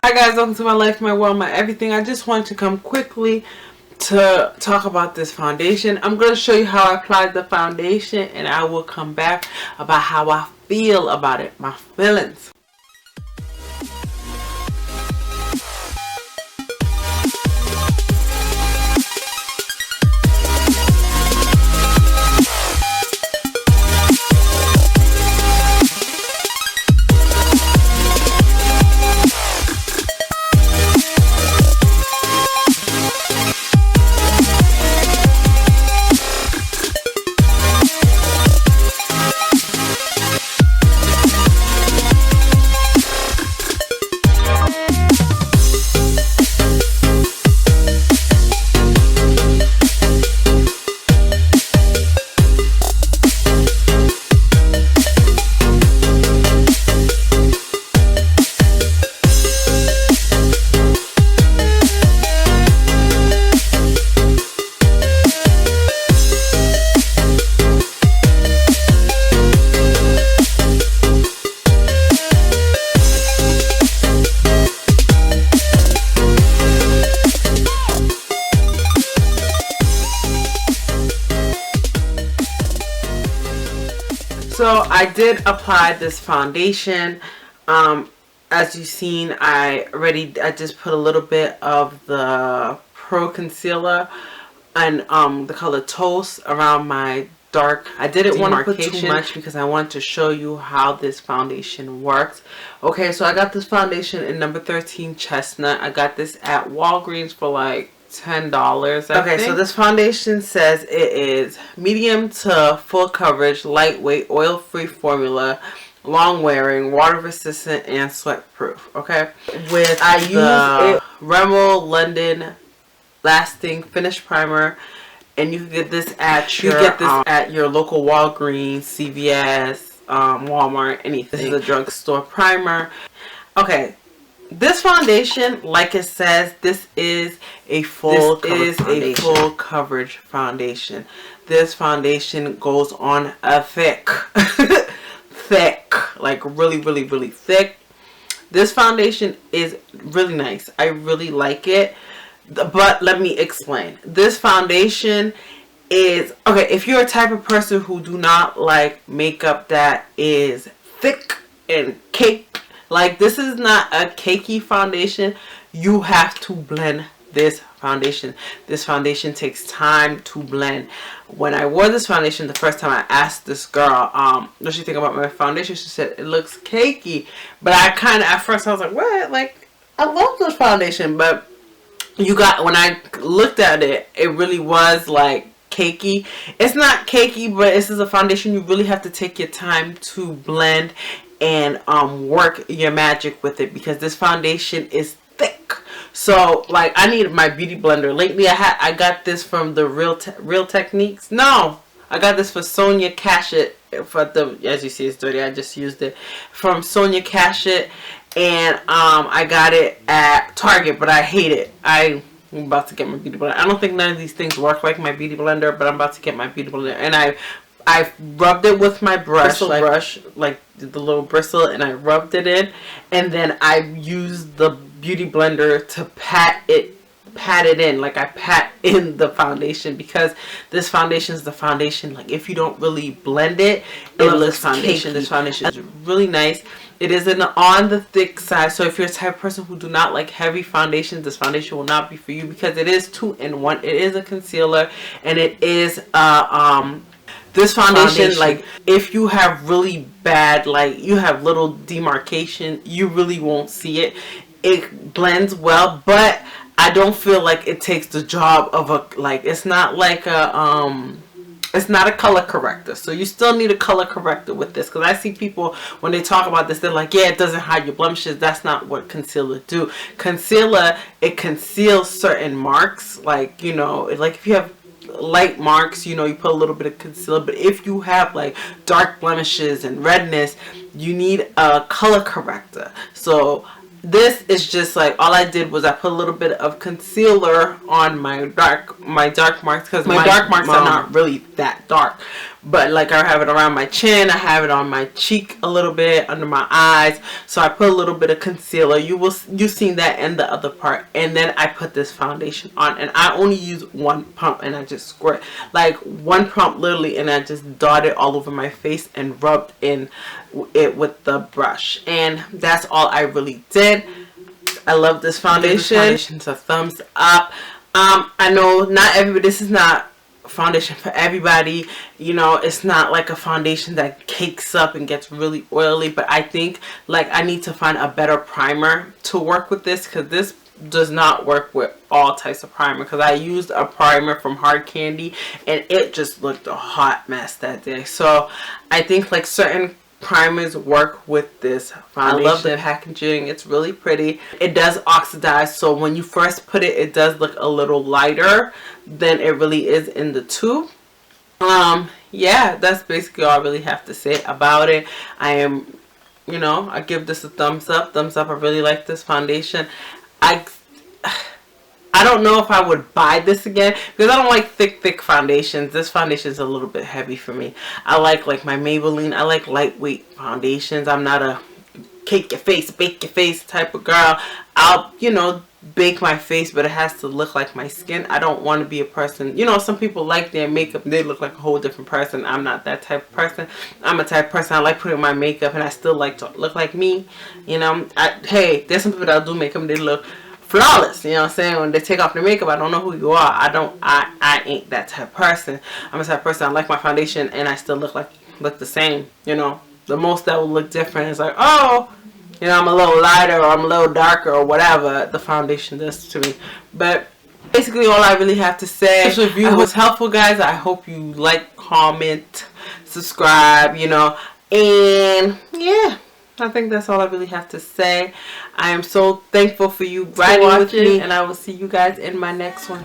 Hi guys, welcome to my life, my world, my everything. I just wanted to come quickly to talk about this foundation. I'm going to show you how I applied the foundation, and I will come back about how I feel about it, my feelings. So I did apply this foundation. As you've seen, I just put a little bit of the Pro Concealer and the color Toast around my dark. I didn't want to put too much because I wanted to show you how this foundation works. Okay, so I got this foundation in number 13 Chestnut. I got this at Walgreens for like $10. Okay, so this foundation says it is medium to full coverage, lightweight, oil-free formula, long wearing, water resistant, and sweat proof. Okay, I use Rimmel London Lasting Finish Primer, and you can get this at your local Walgreens, CVS, Walmart, anything. This is a drugstore primer. Okay. This foundation, like it says, this is a full coverage foundation. This foundation goes on a thick, like really thick. This foundation is really nice. I really like it. But let me explain. This foundation is, okay, if you're a type of person who do not like makeup that is thick and cake, like this is not a cakey foundation. You have to blend this foundation. This foundation takes time to blend. When I wore this foundation the first time, I asked this girl, what she think about my foundation. She said it looks cakey. But I kind of, at first I was like, what? Like, I love this foundation. But when I looked at it, it really was like cakey. It's not cakey, but this is a foundation you really have to take your time to blend and work your magic with it, because this foundation is thick. So like, I need my beauty blender. Lately I got this from the Real Techniques. No, I got this for Sonia Kashuk. As you see, it's dirty. I just used it from Sonia Kashuk, and I got it at Target, but I hate it. I'm about to get my beauty blender. I don't think none of these things work like my beauty blender, but I'm about to get my beauty blender, and I rubbed it with my brush, like the little bristle, and I rubbed it in, and then I used the beauty blender to pat it in, like I pat in the foundation, because this foundation is the foundation. Like, if you don't really blend it, it looks cakey. This foundation is really nice. It is on the thick side, so if you're a type of person who do not like heavy foundations, this foundation will not be for you, because it is 2-in-1. It is a concealer, and it is this foundation, like, if you have really bad, like, you have little demarcation, you really won't see it. It blends well, but I don't feel like it takes the job of a, like, it's not like a, it's not a color corrector. So you still need a color corrector with this, because I see people, when they talk about this, they're like, yeah, it doesn't hide your blemishes. That's not what concealer do. Concealer, it conceals certain marks, like, you know, like if you have light marks, you know, you put a little bit of concealer. But if you have like dark blemishes and redness, you need a color corrector. So this is just like, all I did was I put a little bit of concealer on my dark marks, because my dark marks are not really that dark. but like I have it around my chin, I have it on my cheek a little bit, under my eyes. So I put a little bit of concealer. You've seen that in the other part, and then I put this foundation on, and I only use one pump, and I just squirt like one pump literally, and I just dot it all over my face and rubbed in it with the brush, and that's all I really did. I love this foundation. It's a thumbs up. I know not everybody, this is not foundation for everybody. You know, it's not like a foundation that cakes up and gets really oily, but I think like I need to find a better primer to work with this, because this does not work with all types of primer, because I used a primer from Hard Candy and it just looked a hot mess that day. So I think like certain primers work with this foundation. I love the packaging. It's really pretty. It does oxidize, so when you first put it, it does look a little lighter than it really is in the tube. Yeah, that's basically all I really have to say about it. I give this a thumbs up. I really like this foundation. I don't know if I would buy this again, because I don't like thick foundations. This foundation is a little bit heavy for me. I like my Maybelline. I like lightweight foundations. I'm not a cake your face, bake your face type of girl. I'll, bake my face, but it has to look like my skin. I don't want to be a person, some people like their makeup, they look like a whole different person. I'm not that type of person. I'm a type of person, I like putting my makeup and I still like to look like me. Hey, there's some people that do makeup and they look flawless, you know what I'm saying? When they take off their makeup, I don't know who you are. I ain't that type of person. I'm a type of person, I like my foundation and I still look the same, The most that will look different is like, oh, I'm a little lighter or I'm a little darker or whatever the foundation does to me. But basically all I really have to say, this review was helpful, guys. I hope you like, comment, subscribe, and yeah, I think that's all I really have to say. I am so thankful for you riding with me, and I will see you guys in my next one.